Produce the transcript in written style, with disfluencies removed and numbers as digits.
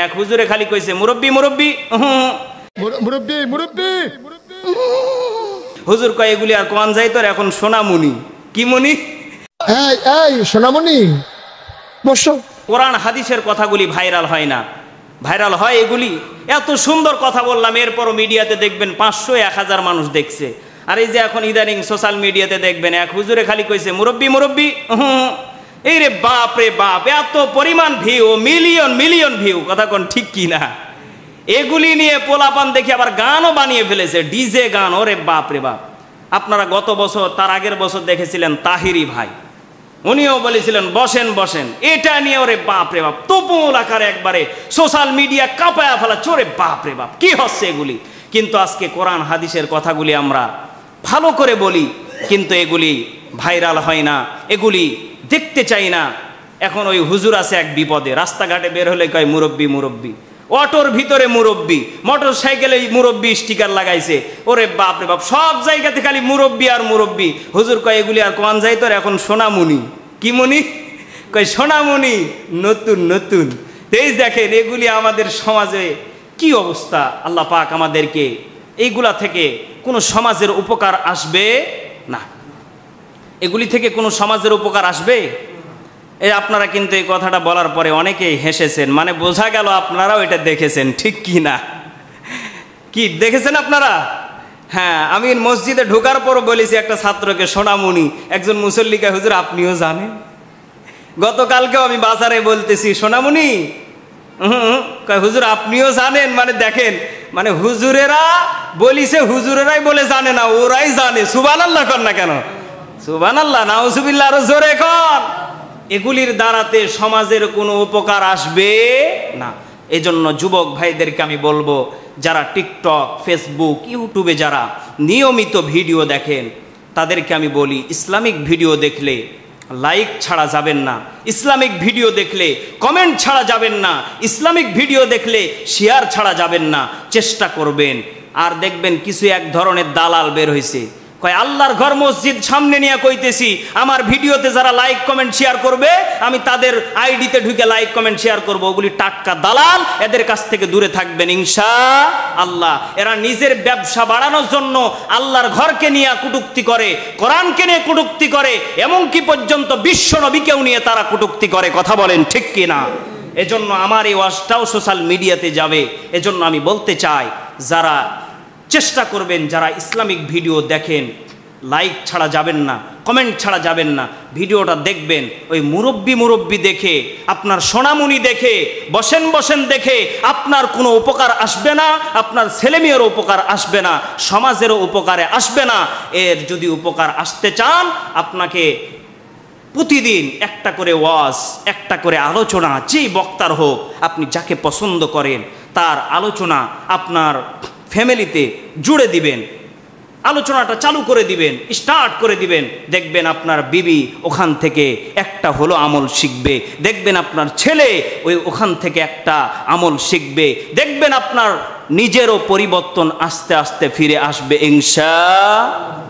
এক হুজুরে খালি কইছে মুরব্বি মুরব্বি মুরব্বি মুরব্বি। হুজুর কয় এগুলি আর কোন যাই তোর এখন সোনামুনি। কি মুনি? এই এই সোনামণি বসো। কোরআন হাদিসের কথাগুলি ভাইরাল হয় না, ভাইরাল হয় এগুলি। এত সুন্দর কথা বললাম, এরপরও মিডিয়াতে দেখবেন 500-1000 মানুষ দেখছে। আর এই যে এখন ইদানিং সোশ্যাল মিডিয়াতে দেখবেন এক হুজুরে খালি কইছে মুরব্বি মুরব্বি। এই রে বাপ রে বাপ, এত পরিমাণ ভিউ, মিলিয়ন মিলিয়ন ভিউ। কথা কোন ঠিক কি না? এগুলি নিয়ে পোলাপান দেখি আবার গানও বানিয়ে ফেলেছে, ডিজে গান। ওরে বাপ রে বাপ। আপনারা গত বছর তার আগের বছর দেখেছিলেন তাহিরি ভাই, উনিও বলেছিলেন বসেন বসেন। এটা নিয়ে ওরে বাপ রে বাপ তুমুল আকারে একবারে সোশ্যাল মিডিয়া কাঁপায়া ফেলা। চোরে বাপ রে বাপ কি হচ্ছে এগুলি। কিন্তু আজকে কোরআন হাদিসের কথাগুলি আমরা ভালো করে বলি, কিন্তু এগুলি ভাইরাল হয় না, এগুলি দেখতে চাই না। এখন ওই হুজুর আছে এক বিপদে, রাস্তাঘাটে বের হলে কয় মুরব্বি মুরব্বি, অটোর ভিতরে মুরব্বি, মোটর সাইকেলে মুরব্বি স্টিকার লাগাইছে। ওরে বাপ রে বাপ, সব জায়গাতে খালি মুরব্বি আর মুরব্বি। হুজুর কয় এগুলি আর কোন যাই তোর এখন সোনামুনি। কি মুনি? কয় সোনামুনি নতুন নতুন। এই দেখেন এগুলি আমাদের সমাজে কি অবস্থা। আল্লাহ পাক আমাদেরকে এইগুলা থেকে কোনো সমাজের উপকার আসবে না, এগুলি থেকে কোনো সমাজের উপকার আসবে। এই আপনারা কিন্তু এই কথাটা বলার পরে অনেকেই হেসেছেন, মানে বোঝা গেল আপনারাও এটা দেখেছেন, ঠিক কি না? কি দেখেছেন আপনারা? হ্যাঁ, আমি মসজিদে ঢোকার পরও বলেছি একটা ছাত্রকে সোনামুনি। একজন মুসল্লিকে হুজুর আপনিও জানেন। গতকালকেও আমি বাজারে বলতেছি সোনামুনি, হুজুর আপনিও জানেন। মানে দেখেন, মানে হুজুরেরা বলিছে, হুজুরেরাই বলে জানে না, ওরাই জানে। সুবহানাল্লাহ কর না কেন? সুবহানাল্লাহ, নাউজুবিল্লাহ আরো জোরে কর। এগুলির দ্বারাতে সমাজের কোনো উপকার আসবে না। এজন্য যুবক ভাইদেরকে আমি বলবো, যারা টিকটক, ফেসবুক, ইউটিউবে যারা নিয়মিত ভিডিও দেখেন, তাদেরকে আমি বলি ইসলামিক ভিডিও দেখলে লাইক ছাড়া যাবেন না, ইসলামিক ভিডিও দেখলে কমেন্ট ছাড়া যাবেন না, ইসলামিক ভিডিও দেখলে শেয়ার ছাড়া যাবেন না, চেষ্টা করবেন। আর দেখবেন কিছু এক ধরনের দালাল বের হয়েছে, কয় আল্লাহর ঘর মসজিদ সামনে নিয়ে কইতেছি, আমার ভিডিওতে যারা লাইক কমেন্ট শেয়ার করবে আমি তাদের আইডিতে ঢুকে লাইক কমেন্ট শেয়ার করব। ওগুলি টাটকা দালাল, এদের কাছ থেকে দূরে থাকবেন ইনশাআল্লাহ। এরা নিজের ব্যবসা বাড়ানোর জন্য আল্লাহর ঘরকে নিয়ে কটূক্তি করে, কোরআনকে নিয়ে কটূক্তি করে, এমনকি পর্যন্ত বিশ্ব নবীকেও নিয়ে তারা কটূক্তি করে। কথা বলেন ঠিক কি না? এজন্য আমার এই ওয়াজটাও সোশ্যাল মিডিয়াতে যাবে। এজন্য আমি বলতে চাই, যারা চেষ্টা করবেন, যারা ইসলামিক ভিডিও দেখেন, লাইক ছাড়া যাবেন না, কমেন্ট ছাড়া যাবেন না, ভিডিওটা দেখবেন। ওই মুরব্বি মুরব্বি দেখে, আপনার সোনামুনি দেখে, বসেন বসেন দেখে আপনার কোনো উপকার আসবে না, আপনার ছেলেমেয়েরও উপকার আসবে না, সমাজেরও উপকারে আসবে না। এর যদি উপকার আসতে চান, আপনাকে প্রতিদিন একটা করে ওয়াজ, একটা করে আলোচনা, যেই বক্তার হোক, আপনি যাকে পছন্দ করেন তার আলোচনা আপনার ফ্যামিলিতে জুড়ে দিবেন, আলোচনাটা চালু করে দিবেন, স্টার্ট করে দিবেন। দেখবেন আপনার বিবি ওখান থেকে একটা হলো আমল শিখবে, দেখবেন আপনার ছেলে ওখান থেকে একটা আমল শিখবে, দেখবেন আপনার নিজেরও পরিবর্তন আস্তে আস্তে ফিরে আসবে ইনশাআল্লাহ।